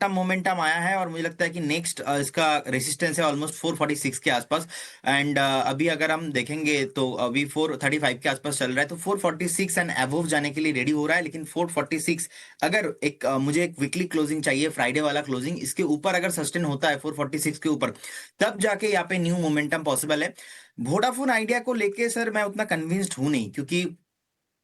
Momentum आया है और मुझे लगता है कि नेक्स्ट इसका रेसिस्टेंस है ऑलमोस्ट 446 के आसपास। एंड अभी अगर हम देखेंगे तो अभी 435 के आसपास चल रहा है, तो 446 एंड अबव जाने के लिए रेडी हो रहा है। लेकिन 446 अगर मुझे एक वीकली क्लोजिंग चाहिए, फ्राइडे वाला क्लोजिंग, इसके ऊपर अगर सस्टेन होता है 446 के ऊपर, तब जाके यहाँ पे न्यू मोमेंटम पॉसिबल है। वोडाफोन आइडिया को लेके सर मैं उतना कन्विंस्ड हूं नहीं, क्योंकि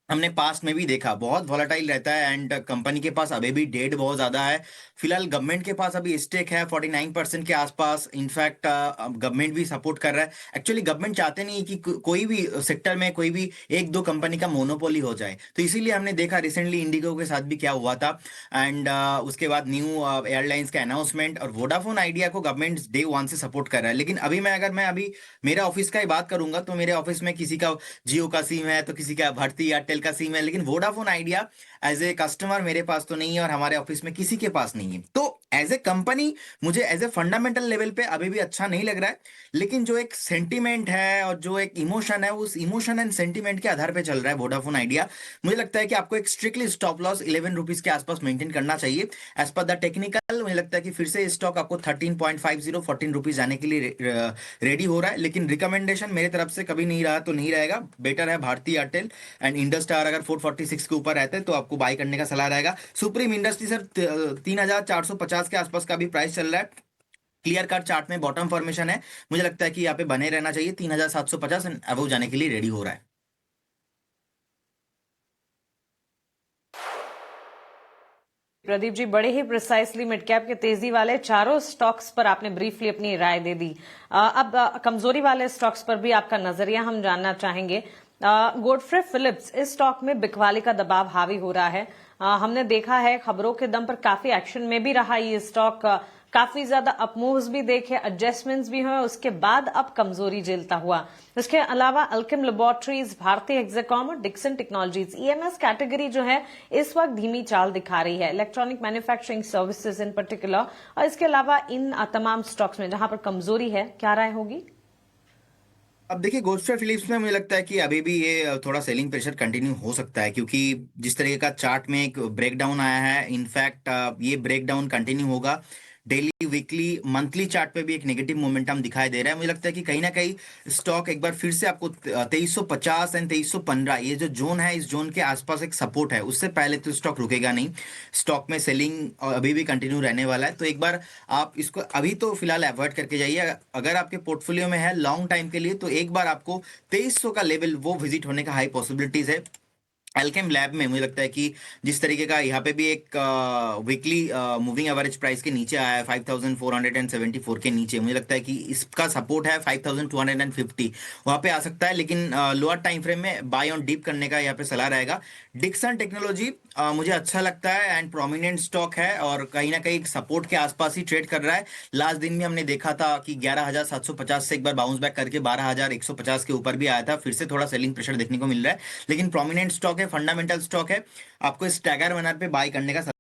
हमने पास्ट में भी देखा बहुत वॉलेटाइल रहता है एंड कंपनी के पास अभी भी डेट बहुत ज्यादा है। फिलहाल गवर्नमेंट के पास अभी स्टेक है 49% के आसपास। इनफैक्ट गवर्नमेंट भी सपोर्ट कर रहा है। एक्चुअली गवर्नमेंट चाहते नहीं कि कोई भी सेक्टर में कोई भी एक दो कंपनी का मोनोपोली हो जाए, तो इसीलिए हमने देखा रिसेंटली इंडिगो के साथ भी क्या हुआ था। एंड उसके बाद न्यू एयरलाइंस का अनाउंसमेंट, और वोडाफोन आइडिया को गवर्नमेंट डे वन से सपोर्ट कर रहा है। लेकिन अभी मैं अभी मेरे ऑफिस का ही बात करूंगा, तो मेरे ऑफिस में किसी का जियो का सिम है, तो किसी का भारती एयरटेल का सिम है, लेकिन Vodafone Idea as a customer मेरे पास तो नहीं है और हमारे ऑफिस में किसी के पास नहीं है। तो एज ए कंपनी मुझे एज ए फंडामेंटल लेवल पे अभी भी अच्छा नहीं लग रहा है। लेकिन जो एक सेंटीमेंट है और जो एक इमोशन है, उस इमोशन एंड सेंटीमेंट के आधार पे चल रहा है वोडाफोन आइडिया। मुझे लगता है कि आपको एक स्ट्रिक्टली स्टॉप लॉस 11 रुपीज के आसपास मेंटेन करना चाहिए। एज पर द टेक्निकल मुझे लगता है कि फिर से स्टॉक आपको 13.50 14 रुपीज जाने के लिए रेडी हो रहा है। लेकिन रिकमेंडेशन मेरे तरफ से कभी नहीं रहा तो नहीं रहेगा, बेटर है भारती एयरटेल एंड इंडस स्टार। अगर 446 के ऊपर रहते हैं तो आपको बाई करने का सलाह रहेगा। सुप्रीम इंडस्ट्री सर 3450 के आसपास का भी प्राइस चल रहा है। क्लियर कट चार्ट में बॉटम फॉर्मेशन है, मुझे लगता है कि यहाँ पे बने रहना चाहिए। 3750 एंड अबव जाने के लिए रेडी हो रहा है। प्रदीप जी, बड़े ही प्रिसाइसली मिड कैप के तेजी वाले चारों स्टॉक्स पर आपने ब्रीफली अपनी राय दे दी। अब कमजोरी वाले स्टॉक्स पर भी आपका नजरिया हम जानना चाहेंगे। गोडफ्रे फिलिप्स, इस स्टॉक में बिकवाली का दबाव हावी हो रहा है। हमने देखा है खबरों के दम पर काफी एक्शन में भी रहा ये स्टॉक, काफी ज्यादा अपमूव्स भी देखे, एडजस्टमेंट्स भी हुए, उसके बाद अब कमजोरी झेलता हुआ। इसके अलावा अल्केम लेबोरेटरीज, भारतीय हेक्साकॉम और डिक्सन टेक्नोलॉजीज ईएमएस कैटेगरी जो है इस वक्त धीमी चाल दिखा रही है, electronic manufacturing services in particular. और इसके अलावा इन तमाम स्टॉक्स में जहां पर कमजोरी है, क्या राय होगी? अब देखिए गोस्टा फिलिप्स में मुझे लगता है कि अभी भी ये थोड़ा सेलिंग प्रेशर कंटिन्यू हो सकता है, क्योंकि जिस तरीके का चार्ट में एक ब्रेकडाउन आया है, इनफैक्ट ये ब्रेकडाउन कंटिन्यू होगा। डेली वीकली मंथली चार्ट पे भी एक नेगेटिव मोमेंटम दिखाई दे रहा है। मुझे लगता है कि कहीं ना कहीं स्टॉक एक बार फिर से आपको 2350 एंड 2315 ये जो जोन है, इस जोन के आसपास एक सपोर्ट है, उससे पहले तो स्टॉक रुकेगा नहीं। स्टॉक में सेलिंग अभी भी कंटिन्यू रहने वाला है। तो एक बार आप इसको अभी तो फिलहाल अवॉइड करके जाइए। अगर आपके पोर्टफोलियो में है लॉन्ग टाइम के लिए, तो एक बार आपको 2300 का लेवल वो विजिट होने का हाई पॉसिबिलिटीज है। एल्केम लैब में मुझे लगता है कि जिस तरीके का यहाँ पे भी एक वीकली मूविंग एवरेज प्राइस के नीचे आया है 5474 के नीचे, मुझे लगता है कि इसका सपोर्ट है 5250, वहां पे आ सकता है। लेकिन लोअर टाइम फ्रेम में बाय ऑन डीप करने का यहाँ पे सलाह रहेगा। डिक्सन टेक्नोलॉजी मुझे अच्छा लगता है एंड प्रोमिनेंट स्टॉक है और कहीं ना कहीं सपोर्ट के आसपास ही ट्रेड कर रहा है। लास्ट दिन में हमने देखा था कि 11750 से एक बार बाउंस बैक करके 12150 के ऊपर भी आया था। फिर से थोड़ा सेलिंग प्रेशर देखने को मिल रहा है, लेकिन प्रोमिनेंट स्टॉक है, फंडामेंटल स्टॉक है। आपको स्टैगर मैनर पे बाय करने का